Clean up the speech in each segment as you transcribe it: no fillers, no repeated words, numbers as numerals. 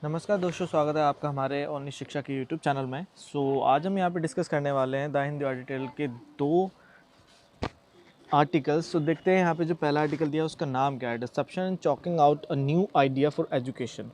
नमस्कार दोस्तों, स्वागत है आपका हमारे ऑनलाइन शिक्षा के यूट्यूब चैनल में। आज हम यहाँ पे डिस्कस करने वाले हैं द हिंदू आर्टिकल के दो आर्टिकल्स। देखते हैं यहाँ पे जो पहला आर्टिकल दिया है उसका नाम क्या है, dissipation and choking out a new idea for education.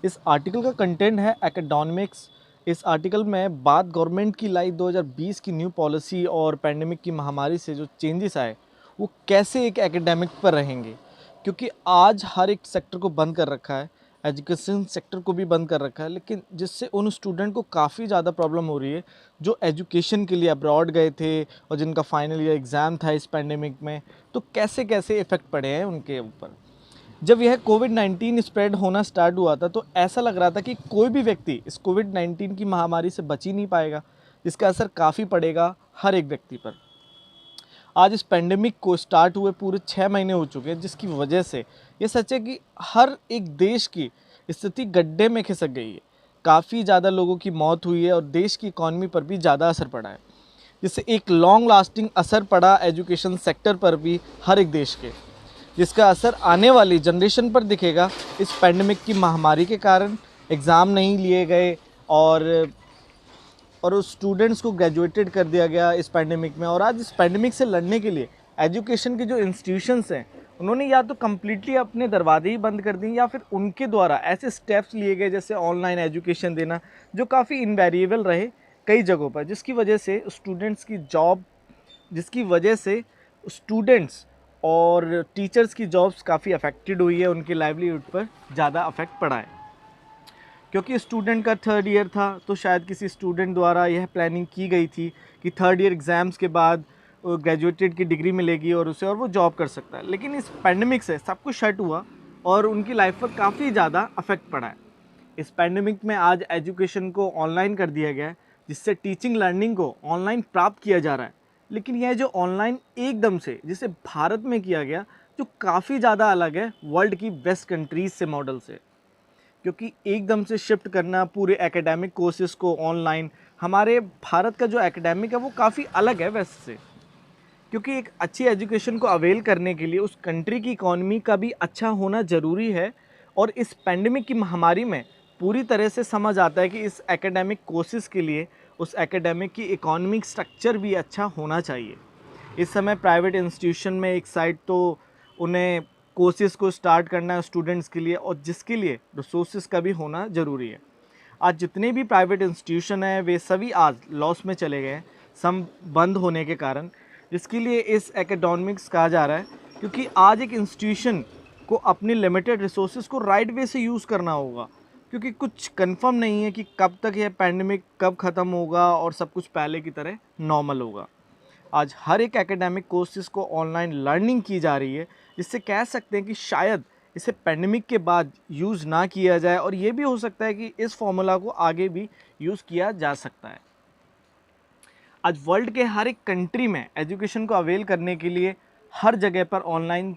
इस आर्टिकल का कंटेंट है एकेडोमिक्स। इस आर्टिकल में बात गवर्नमेंट की लाई 2020 की न्यू पॉलिसी और पैंडेमिक की महामारी से जो चेंजेस आए वो कैसे एक एकेडमिक पर रहेंगे, क्योंकि आज हर एक सेक्टर को बंद कर रखा है, एजुकेशन सेक्टर को भी बंद कर रखा है, लेकिन जिससे उन स्टूडेंट को काफ़ी ज़्यादा प्रॉब्लम हो रही है जो एजुकेशन के लिए अब्रॉड गए थे और जिनका फाइनल ईयर एग्ज़ाम था इस पैंडेमिक में। तो कैसे कैसे इफ़ेक्ट पड़े हैं उनके ऊपर। जब यह कोविड-19 स्प्रेड होना स्टार्ट हुआ था तो ऐसा लग रहा था कि कोई भी व्यक्ति इस कोविड-19 की महामारी से बच ही नहीं पाएगा, जिसका असर काफ़ी पड़ेगा हर एक व्यक्ति पर। आज इस पेंडेमिक को स्टार्ट हुए पूरे 6 महीने हो चुके हैं, जिसकी वजह से ये सच है कि हर एक देश की स्थिति गड्ढे में खिसक गई है। काफ़ी ज़्यादा लोगों की मौत हुई है और देश की इकॉनमी पर भी ज़्यादा असर पड़ा है, जिससे एक लॉन्ग लास्टिंग असर पड़ा एजुकेशन सेक्टर पर भी हर एक देश के, जिसका असर आने वाली जनरेशन पर दिखेगा। इस पैंडेमिक की महामारी के कारण एग्ज़ाम नहीं लिए गए और उस स्टूडेंट्स को ग्रेजुएटेड कर दिया गया इस पैंडेमिक में। और आज इस पैंडेमिक से लड़ने के लिए एजुकेशन के जो इंस्टीट्यूशंस हैं उन्होंने या तो कम्प्लीटली अपने दरवाजे ही बंद कर दिए या फिर उनके द्वारा ऐसे स्टेप्स लिए गए जैसे ऑनलाइन एजुकेशन देना, जो काफ़ी इनवेरिएबल रहे कई जगहों पर, जिसकी वजह से स्टूडेंट्स और टीचर्स की जॉब्स काफ़ी अफेक्टेड हुई है, उनकी लाइवलीहुड पर ज़्यादा अफेक्ट पड़ा है। क्योंकि स्टूडेंट का थर्ड ईयर था तो शायद किसी स्टूडेंट द्वारा यह प्लानिंग की गई थी कि थर्ड ईयर एग्ज़ाम्स के बाद ग्रेजुएटेड की डिग्री मिलेगी और वो जॉब कर सकता है, लेकिन इस पैंडेमिक से सब कुछ शट हुआ और उनकी लाइफ पर काफ़ी ज़्यादा अफेक्ट पड़ा है। इस पैंडेमिक में आज एजुकेशन को ऑनलाइन कर दिया गया है, जिससे टीचिंग लर्निंग को ऑनलाइन प्राप्त किया जा रहा है। लेकिन यह जो ऑनलाइन एकदम से जिसे भारत में किया गया, जो काफ़ी ज़्यादा अलग है वर्ल्ड की बेस्ट कंट्रीज़ से मॉडल से, क्योंकि एकदम से शिफ्ट करना पूरे एकेडमिक कोर्सेज़ को ऑनलाइन, हमारे भारत का जो एकेडमिक है वो काफ़ी अलग है वेस्ट से। क्योंकि एक अच्छी एजुकेशन को अवेल करने के लिए उस कंट्री की इकॉनमी का भी अच्छा होना ज़रूरी है। और इस पेंडेमिक की महामारी में पूरी तरह से समझ आता है कि इस एकेडमिक कोर्सेज़ के लिए उस एकेडमिक की इकोनॉमिक स्ट्रक्चर भी अच्छा होना चाहिए। इस समय प्राइवेट इंस्टीट्यूशन में एक साइड तो उन्हें कोर्सेज़ को स्टार्ट करना है स्टूडेंट्स के लिए, और जिसके लिए रिसोर्सेज का भी होना ज़रूरी है। आज जितने भी प्राइवेट इंस्टीट्यूशन हैं वे सभी आज लॉस में चले गए हैं, सम बंद होने के कारण, जिसके लिए इस एकेडोमिक्स कहा जा रहा है। क्योंकि आज एक इंस्टीट्यूशन को अपने लिमिटेड रिसोर्सेज को राइट वे से यूज़ करना होगा, क्योंकि कुछ कंफर्म नहीं है कि कब तक यह पैंडेमिक कब ख़त्म होगा और सब कुछ पहले की तरह नॉर्मल होगा। आज हर एक एकेडमिक कोर्सेज़ को ऑनलाइन लर्निंग की जा रही है, जिससे कह सकते हैं कि शायद इसे पेंडेमिक के बाद यूज़ ना किया जाए, और ये भी हो सकता है कि इस फॉर्मूला को आगे भी यूज़ किया जा सकता है। आज वर्ल्ड के हर एक कंट्री में एजुकेशन को अवेल करने के लिए हर जगह पर ऑनलाइन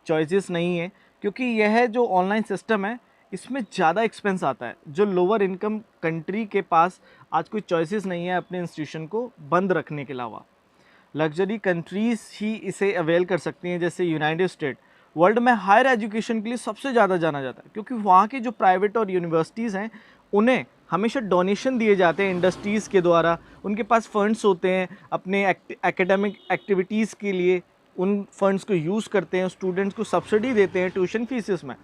चॉइसेस नहीं है, क्योंकि यह जो ऑनलाइन सिस्टम है इसमें ज़्यादा एक्सपेंस आता है। जो लोअर इनकम कंट्री के पास आज कोई चॉइसेस नहीं है अपने इंस्टीट्यूशन को बंद रखने के अलावा। लग्जरी कंट्रीज़ ही इसे अवेल कर सकती हैं, जैसे यूनाइटेड स्टेट वर्ल्ड में हायर एजुकेशन के लिए सबसे ज़्यादा जाना जाता है, क्योंकि वहाँ की जो प्राइवेट और यूनिवर्सिटीज़ हैं उन्हें हमेशा डोनेशन दिए जाते हैं इंडस्ट्रीज़ के द्वारा। उनके पास फंड्स होते हैं अपने एकेडमिक एक्टिविटीज़ के लिए, उन फंड्स को यूज़ करते हैं, स्टूडेंट्स को सब्सिडी देते हैं ट्यूशन फीसेस में।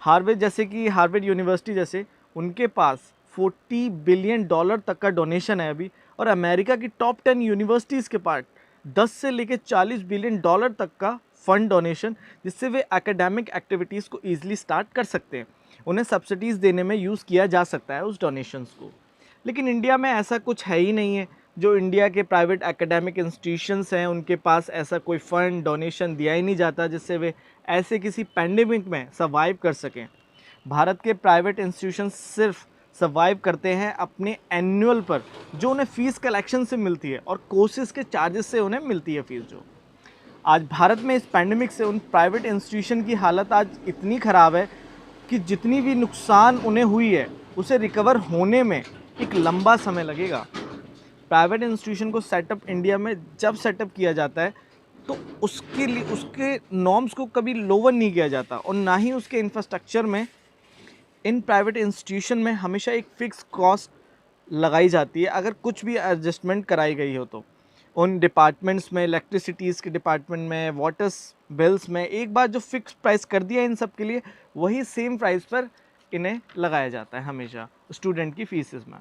हार्वर्ड यूनिवर्सिटी जैसे, उनके पास $40 बिलियन तक का डोनेशन है अभी। और अमेरिका की टॉप 10 यूनिवर्सिटीज़ के पास 10 से लेकर $40 बिलियन तक का फ़ंड डोनेशन, जिससे वे एकेडमिक एक्टिविटीज़ को ईजिली स्टार्ट कर सकते हैं। उन्हें सब्सिडीज़ देने में यूज़ किया जा सकता है उस डोनेशंस को। लेकिन इंडिया में ऐसा कुछ है ही नहीं है। जो इंडिया के प्राइवेट एकेडमिक इंस्टीट्यूशंस हैं उनके पास ऐसा कोई फ़ंड डोनेशन दिया ही नहीं जाता जिससे वे ऐसे किसी पैंडेमिक में सर्वाइव कर सकें। भारत के प्राइवेट इंस्टीट्यूशंस सिर्फ सर्वाइव करते हैं अपने एनुअल पर, जो उन्हें फ़ीस कलेक्शन से मिलती है और कोर्सेज़ के चार्जेस से उन्हें मिलती है फ़ीस। जो आज भारत में इस पैंडेमिक से उन प्राइवेट इंस्टीट्यूशन की हालत आज इतनी ख़राब है कि जितनी भी नुकसान उन्हें हुई है उसे रिकवर होने में एक लंबा समय लगेगा। प्राइवेट इंस्टीट्यूशन को सेटअप इंडिया में जब सेटअप किया जाता है तो उसके लिए उसके नॉर्म्स को कभी लोअर नहीं किया जाता, और ना ही उसके इंफ्रास्ट्रक्चर में इन प्राइवेट इंस्टीट्यूशन में हमेशा एक फ़िक्स कॉस्ट लगाई जाती है अगर कुछ भी एडजस्टमेंट कराई गई हो तो। उन डिपार्टमेंट्स में, इलेक्ट्रिसिटीज़ के डिपार्टमेंट में, वाटर्स बिल्स में एक बार जो फ़िक्स प्राइस कर दिया इन सब के लिए, वही सेम प्राइस पर इन्हें लगाया जाता है हमेशा स्टूडेंट की फीसेस में।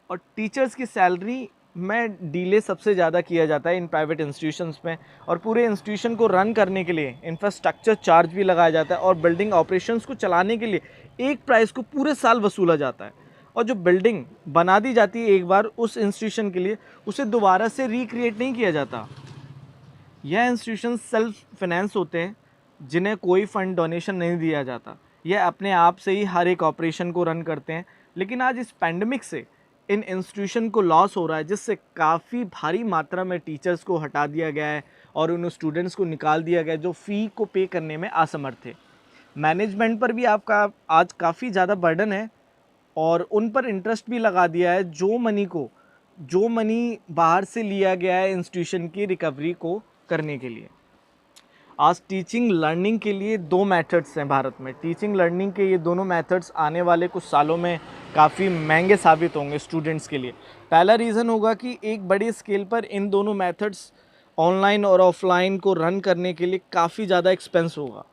और टीचर्स की सैलरी में डिले सबसे ज़्यादा किया जाता है इन प्राइवेट इंस्टीट्यूशंस में, और पूरे इंस्टीट्यूशन को रन करने के लिए इंफ्रास्ट्रक्चर चार्ज भी लगाया जाता है, और बिल्डिंग ऑपरेशंस को चलाने के लिए एक प्राइस को पूरे साल वसूला जाता है। और जो बिल्डिंग बना दी जाती है एक बार उस इंस्टीट्यूशन के लिए, उसे दोबारा से रिक्रिएट नहीं किया जाता। यह इंस्टीट्यूशन सेल्फ फाइनेंस होते हैं, जिन्हें कोई फंड डोनेशन नहीं दिया जाता। यह अपने आप से ही हर एक ऑपरेशन को रन करते हैं। लेकिन आज इस पैंडमिक से इन इंस्टीट्यूशन को लॉस हो रहा है, जिससे काफ़ी भारी मात्रा में टीचर्स को हटा दिया गया है और उन स्टूडेंट्स को निकाल दिया गया जो फ़ी को पे करने में असमर्थ थे। मैनेजमेंट पर भी आपका आज काफ़ी ज़्यादा बर्डन है, और उन पर इंटरेस्ट भी लगा दिया है जो मनी बाहर से लिया गया है इंस्टीट्यूशन की रिकवरी को करने के लिए। आज टीचिंग लर्निंग के लिए दो मेथड्स हैं भारत में। टीचिंग लर्निंग के ये दोनों मेथड्स आने वाले कुछ सालों में काफ़ी महंगे साबित होंगे स्टूडेंट्स के लिए। पहला रीज़न होगा कि एक बड़े स्केल पर इन दोनों मेथड्स ऑनलाइन और ऑफलाइन को रन करने के लिए काफ़ी ज़्यादा एक्सपेंस होगा,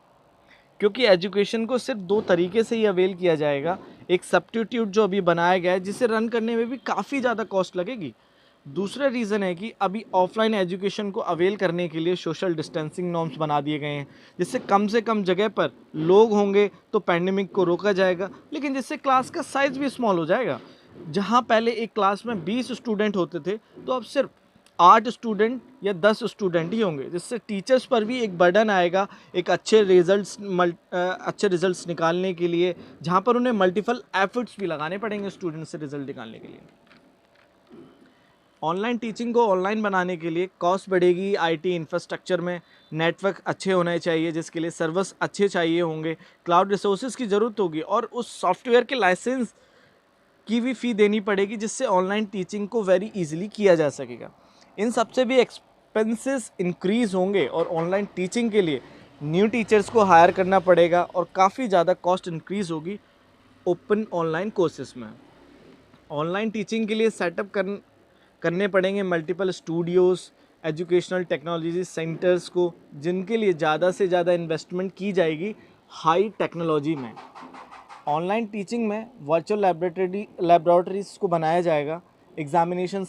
क्योंकि एजुकेशन को सिर्फ दो तरीके से ही अवेल किया जाएगा। एक सब्स्टिट्यूट जो अभी बनाया गया है, जिसे रन करने में भी काफ़ी ज़्यादा कॉस्ट लगेगी। दूसरा रीज़न है कि अभी ऑफलाइन एजुकेशन को अवेल करने के लिए सोशल डिस्टेंसिंग नॉर्म्स बना दिए गए हैं, जिससे कम से कम जगह पर लोग होंगे तो पैंडेमिक को रोका जाएगा, लेकिन जिससे क्लास का साइज़ भी स्मॉल हो जाएगा। जहाँ पहले एक क्लास में 20 स्टूडेंट होते थे, तो अब सिर्फ 8 स्टूडेंट या 10 स्टूडेंट ही होंगे, जिससे टीचर्स पर भी एक बर्डन आएगा एक अच्छे रिजल्ट्स निकालने के लिए, जहाँ पर उन्हें मल्टीपल एफर्ट्स भी लगाने पड़ेंगे स्टूडेंट्स से रिजल्ट निकालने के लिए। ऑनलाइन टीचिंग को ऑनलाइन बनाने के लिए कॉस्ट बढ़ेगी। आईटी इंफ्रास्ट्रक्चर में नेटवर्क अच्छे होने चाहिए, जिसके लिए सर्वर्स अच्छे चाहिए होंगे, क्लाउड रिसोर्सेज की ज़रूरत होगी, और उस सॉफ्टवेयर के लाइसेंस की भी फ़ी देनी पड़ेगी, जिससे ऑनलाइन टीचिंग को वेरी इजीली किया जा सकेगा। इन सबसे भी एक्सपेंसेस इंक्रीज़ होंगे, और ऑनलाइन टीचिंग के लिए न्यू टीचर्स को हायर करना पड़ेगा, और काफ़ी ज़्यादा कॉस्ट इंक्रीज़ होगी ओपन ऑनलाइन कोर्सेज में। ऑनलाइन टीचिंग के लिए सेटअप करने पड़ेंगे multiple Studios, educational technology centres को, जिनके लिए ज़्यादा से ज़्यादा इन्वेस्टमेंट की जाएगी हाई टेक्नोलॉजी में। ऑनलाइन टीचिंग में वर्चुअल लेबोरेटरीज़ को बनाया जाएगा एग्जामिनेशन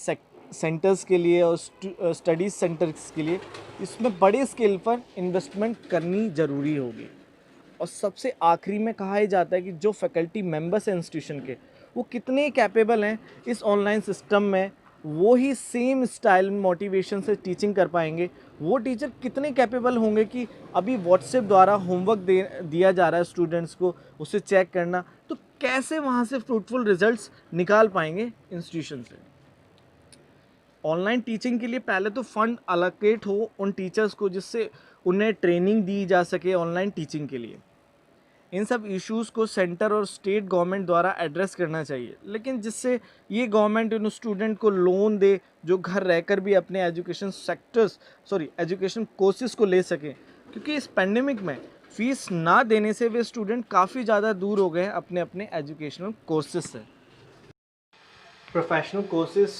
सेंटर्स के लिए और स्टडीज़ सेंटर्स के लिए। इसमें बड़े स्केल पर इन्वेस्टमेंट करनी ज़रूरी होगी। और सबसे आखिरी में कहा ही जाता है कि जो फैकल्टी मेंबर्स हैं इंस्टीट्यूशन के, वो कितने कैपेबल हैं इस ऑनलाइन सिस्टम में, वो ही सेम स्टाइल मोटिवेशन से टीचिंग कर पाएंगे। वो टीचर कितने कैपेबल होंगे कि अभी व्हाट्सएप द्वारा होमवर्क दिया जा रहा है स्टूडेंट्स को, उसे चेक करना, तो कैसे वहाँ से फ्रूटफुल रिजल्ट्स निकाल पाएंगे इंस्टीट्यूशन से। ऑनलाइन टीचिंग के लिए पहले तो फंड अलोकेट हो उन टीचर्स को, जिससे उन्हें ट्रेनिंग दी जा सके ऑनलाइन टीचिंग के लिए। इन सब इश्यूज़ को सेंटर और स्टेट गवर्नमेंट द्वारा एड्रेस करना चाहिए, लेकिन जिससे ये गवर्नमेंट उन स्टूडेंट को लोन दे जो घर रहकर भी अपने एजुकेशन कोर्सेज को ले सकें, क्योंकि इस पेंडेमिक में फ़ीस ना देने से वे स्टूडेंट काफ़ी ज़्यादा दूर हो गए हैं अपने अपने एजुकेशनल कोर्सेज से। प्रोफेशनल कोर्सेज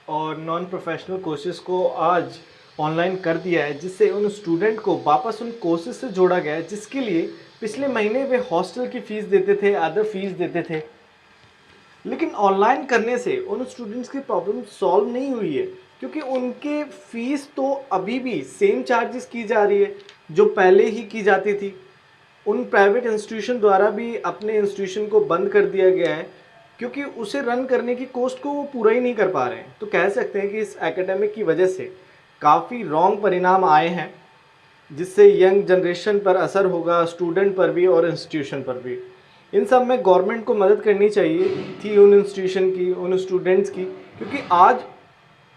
और नॉन प्रोफेशनल कोर्सेज को आज ऑनलाइन कर दिया है, जिससे उन स्टूडेंट को वापस उन कोर्सेज से जोड़ा गया है, जिसके लिए पिछले महीने वे हॉस्टल की फ़ीस देते थे, अदर फीस देते थे। लेकिन ऑनलाइन करने से उन स्टूडेंट्स की प्रॉब्लम सॉल्व नहीं हुई है, क्योंकि उनके फ़ीस तो अभी भी सेम चार्जेस की जा रही है जो पहले ही की जाती थी। उन प्राइवेट इंस्टीट्यूशन द्वारा भी अपने इंस्टीट्यूशन को बंद कर दिया गया है, क्योंकि उसे रन करने की कॉस्ट को वो पूरा ही नहीं कर पा रहे हैं। तो कह सकते हैं कि इस एकेडमिक की वजह से काफ़ी रॉन्ग परिणाम आए हैं, जिससे यंग जनरेशन पर असर होगा, स्टूडेंट पर भी और इंस्टीट्यूशन पर भी। इन सब में गवर्नमेंट को मदद करनी चाहिए थी उन इंस्टीट्यूशन की, उन स्टूडेंट्स की, क्योंकि आज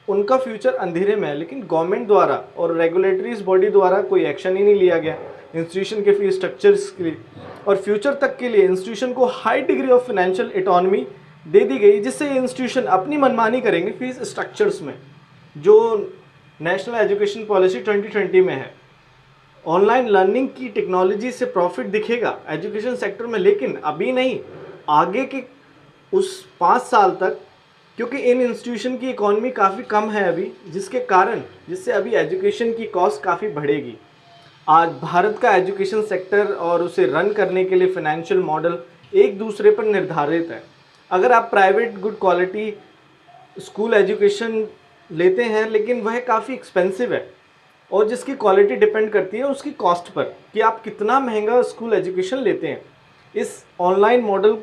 उनका फ्यूचर अंधेरे में है, लेकिन गवर्नमेंट द्वारा और रेगुलेटरीज बॉडी द्वारा कोई एक्शन ही नहीं लिया गया इंस्टीट्यूशन के फीस स्ट्रक्चर्स के लिए। और फ्यूचर तक के लिए इंस्टीट्यूशन को high degree of financial autonomy दे दी गई, जिससे ये इंस्टीट्यूशन अपनी मनमानी करेंगे फीस स्ट्रक्चर्स में, जो नेशनल एजुकेशन पॉलिसी 2020 में है। ऑनलाइन लर्निंग की टेक्नोलॉजी से प्रॉफिट दिखेगा एजुकेशन सेक्टर में, लेकिन अभी नहीं, आगे के उस 5 साल तक, क्योंकि इन इंस्टीट्यूशन की इकॉनमी काफ़ी कम है अभी, जिससे अभी एजुकेशन की कॉस्ट काफ़ी बढ़ेगी। आज भारत का एजुकेशन सेक्टर और उसे रन करने के लिए फाइनेंशियल मॉडल एक दूसरे पर निर्धारित है। अगर आप private good quality school education लेते हैं, लेकिन वह काफ़ी एक्सपेंसिव है, और जिसकी क्वालिटी डिपेंड करती है उसकी कॉस्ट पर कि आप कितना महंगा स्कूल एजुकेशन लेते हैं। इस ऑनलाइन मॉडल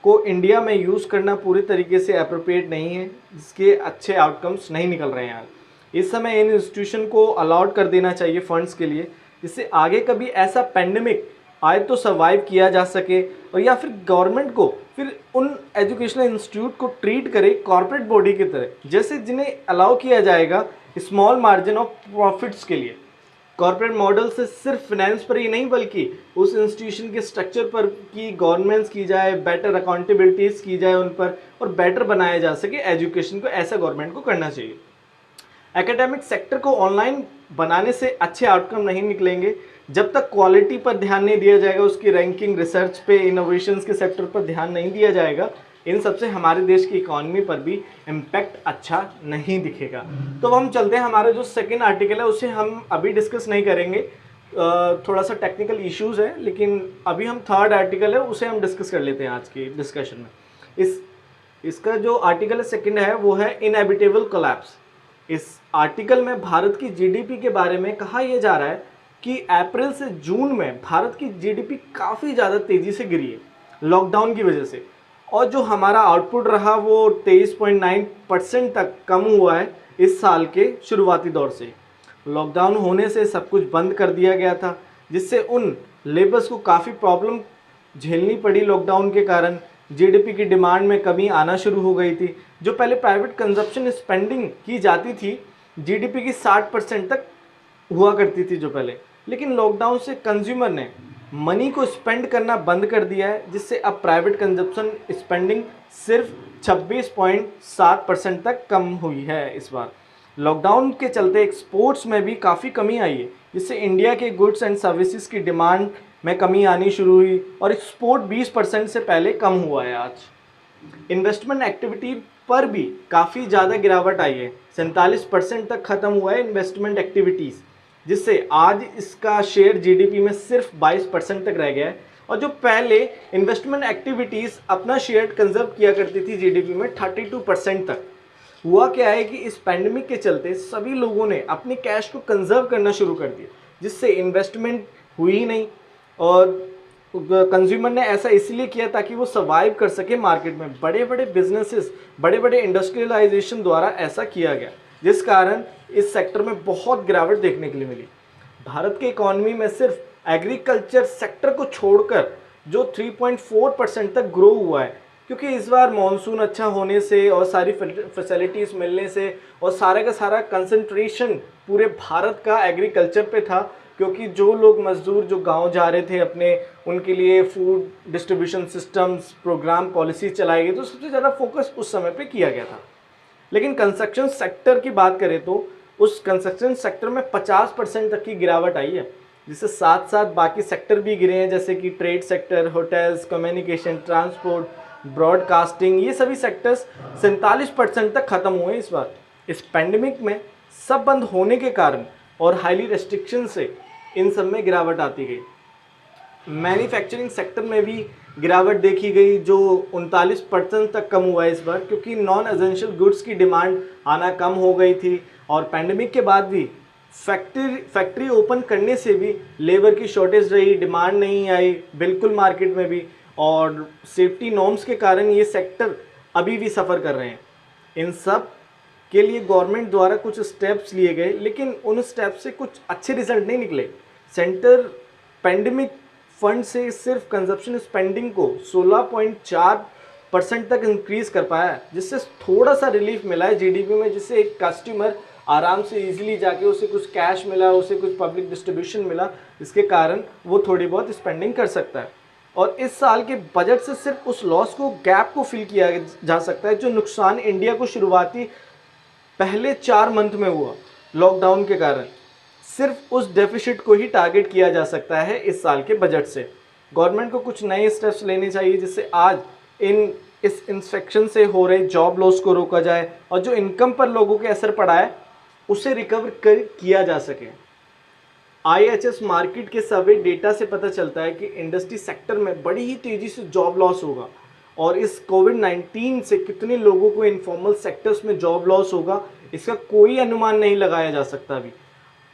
को इंडिया में यूज़ करना पूरी तरीके से अप्रोप्रिएट नहीं है, जिसके अच्छे आउटकम्स नहीं निकल रहे हैं। इस समय इन इंस्टीट्यूशन को अलाउड कर देना चाहिए फंड्स के लिए, जिससे आगे कभी ऐसा पेंडेमिक आए तो सर्वाइव किया जा सके, और या फिर गवर्नमेंट को फिर उन एजुकेशनल इंस्टीट्यूट को ट्रीट करे कॉर्पोरेट बॉडी की तरह, जैसे जिन्हें अलाउ किया जाएगा स्मॉल मार्जिन ऑफ प्रॉफिट्स के लिए। कॉर्पोरेट मॉडल से सिर्फ फाइनेंस पर ही नहीं, बल्कि उस इंस्टीट्यूशन के स्ट्रक्चर पर की गवर्नेंस की जाए, बेटर अकाउंटेबिलिटीज़ की जाए उन पर, और बेटर बनाया जा सके एजुकेशन को। ऐसा गवर्नमेंट को करना चाहिए। एकेडमिक सेक्टर को ऑनलाइन बनाने से अच्छे आउटकम नहीं निकलेंगे जब तक क्वालिटी पर ध्यान नहीं दिया जाएगा, उसकी रैंकिंग, रिसर्च पे, इनोवेशंस के सेक्टर पर ध्यान नहीं दिया जाएगा। इन सबसे हमारे देश की इकोनॉमी पर भी इम्पैक्ट अच्छा नहीं दिखेगा। तो हम चलते हैं, हमारा जो सेकंड आर्टिकल है उसे हम अभी डिस्कस नहीं करेंगे, थोड़ा सा टेक्निकल इश्यूज़ है, लेकिन अभी हम थर्ड आर्टिकल है उसे हम डिस्कस कर लेते हैं आज की डिस्कशन में। इसका जो आर्टिकल सेकंड है वो है इनएविटेबल कोलैप्स। इस आर्टिकल में भारत की जीडीपी के बारे में कहा यह जा रहा है कि अप्रैल से जून में भारत की जीडीपी काफ़ी ज़्यादा तेज़ी से गिरी है लॉकडाउन की वजह से, और जो हमारा आउटपुट रहा वो 23.9% तक कम हुआ है इस साल के शुरुआती दौर से। लॉकडाउन होने से सब कुछ बंद कर दिया गया था, जिससे उन लेबर्स को काफ़ी प्रॉब्लम झेलनी पड़ी। लॉकडाउन के कारण जीडीपी की डिमांड में कमी आना शुरू हो गई थी। जो पहले प्राइवेट कंजप्शन स्पेंडिंग की जाती थी जीडीपी की 60% तक हुआ करती थी जो पहले, लेकिन लॉकडाउन से कंज्यूमर ने मनी को स्पेंड करना बंद कर दिया है, जिससे अब प्राइवेट कंजप्शन स्पेंडिंग सिर्फ 26.7% तक कम हुई है इस बार। लॉकडाउन के चलते एक्सपोर्ट्स में भी काफ़ी कमी आई है, जिससे इंडिया के गुड्स एंड सर्विसेज की डिमांड में कमी आनी शुरू हुई, और एक्सपोर्ट 20% से पहले कम हुआ है आज। इन्वेस्टमेंट एक्टिविटी पर भी काफ़ी ज़्यादा गिरावट आई है, 47% तक ख़त्म हुआ है इन्वेस्टमेंट एक्टिविटीज़, जिससे आज इसका शेयर जीडीपी में सिर्फ 22% तक रह गया है। और जो पहले इन्वेस्टमेंट एक्टिविटीज़ अपना शेयर कंजर्व किया करती थी जीडीपी में 32% तक, हुआ क्या है कि इस पैंडमिक के चलते सभी लोगों ने अपने कैश को कंजर्व करना शुरू कर दिया, जिससे इन्वेस्टमेंट हुई ही नहीं, और कंज्यूमर ने ऐसा इसलिए किया ताकि वो सर्वाइव कर सके मार्केट में। बड़े बड़े बिजनेसेस, बड़े बड़े इंडस्ट्रियलाइजेशन द्वारा ऐसा किया गया, जिस कारण इस सेक्टर में बहुत गिरावट देखने के लिए मिली। भारत के इकॉनमी में सिर्फ एग्रीकल्चर सेक्टर को छोड़कर जो 3.4% तक ग्रो हुआ है, क्योंकि इस बार मानसून अच्छा होने से और सारी फैसिलिटीज़ मिलने से और सारे का सारा कंसंट्रेशन पूरे भारत का एग्रीकल्चर पे था, क्योंकि जो लोग मजदूर जो गांव जा रहे थे अपने, उनके लिए food distribution systems programme policy चलाई गई, तो सबसे ज़्यादा फोकस उस समय पे किया गया था। लेकिन कंस्ट्रक्शन सेक्टर की बात करें तो उस कंस्ट्रक्शन सेक्टर में 50% तक की गिरावट आई है, जिससे साथ साथ बाकी सेक्टर भी गिरे हैं, जैसे कि trade sector, hotels, communication, transport, broadcasting, ये सभी सेक्टर्स 47% तक ख़त्म हुए इस बार। इस पैंडेमिक में सब बंद होने के कारण और हाईली रेस्ट्रिक्शन से इन सब में गिरावट आती गई। मैन्युफैक्चरिंग सेक्टर में भी गिरावट देखी गई, जो 39% तक कम हुआ है इस बार, क्योंकि नॉन एसेंशियल गुड्स की डिमांड आना कम हो गई थी, और पैंडेमिक के बाद भी फैक्ट्री ओपन करने से भी लेबर की शॉर्टेज रही, डिमांड नहीं आई बिल्कुल मार्केट में भी, और सेफ्टी नॉर्म्स के कारण ये सेक्टर अभी भी सफ़र कर रहे हैं। इन सब के लिए गवर्नमेंट द्वारा कुछ स्टेप्स लिए गए, लेकिन उन स्टेप्स से कुछ अच्छे रिजल्ट नहीं निकले। सेंटर पैंडेमिक फंड से सिर्फ कंजप्शन स्पेंडिंग को 16.4% तक इंक्रीज़ कर पाया, जिससे थोड़ा सा रिलीफ मिला है जीडीपी में, जिससे एक कस्टमर आराम से इजीली जाके उसे कुछ कैश मिला, उसे कुछ पब्लिक डिस्ट्रीब्यूशन मिला, जिसके कारण वो थोड़ी बहुत स्पेंडिंग कर सकता है। और इस साल के बजट से सिर्फ उस लॉस को, गैप को फिल किया जा सकता है, जो नुकसान इंडिया को शुरुआती पहले 4 मंथ में हुआ लॉकडाउन के कारण। सिर्फ उस डेफिसिट को ही टारगेट किया जा सकता है इस साल के बजट से। गवर्नमेंट को कुछ नए स्टेप्स लेने चाहिए, जिससे आज इन इस इंस्पेक्शन से हो रहे जॉब लॉस को रोका जाए और जो इनकम पर लोगों के असर पड़ा है उसे रिकवर किया जा सके। IHS मार्केट के सर्वे डेटा से पता चलता है कि इंडस्ट्री सेक्टर में बड़ी ही तेजी से जॉब लॉस होगा और इस कोविड-19 से कितने लोगों को इनफॉर्मल सेक्टर्स में जॉब लॉस होगा इसका कोई अनुमान नहीं लगाया जा सकता अभी।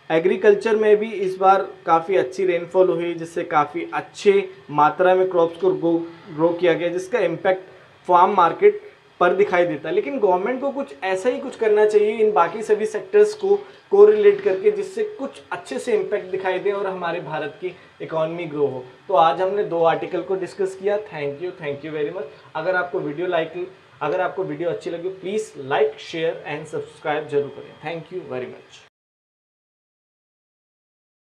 एग्रीकल्चर में भी इस बार काफ़ी अच्छी रेनफॉल हुई जिससे काफ़ी अच्छे मात्रा में क्रॉप्स को ग्रो किया गया जिसका इम्पैक्ट फार्म मार्केट पर दिखाई देता है। लेकिन गवर्नमेंट को कुछ ऐसा ही कुछ करना चाहिए इन बाकी सभी सेक्टर्स को कोरिलेट करके जिससे कुछ अच्छे से इम्पैक्ट दिखाई दे और हमारे भारत की इकोनॉमी ग्रो हो। तो आज हमने 2 आर्टिकल को डिस्कस किया। Thank you very much. अगर आपको वीडियो अच्छी लगी please like share and subscribe जरूर करें। Thank you very much.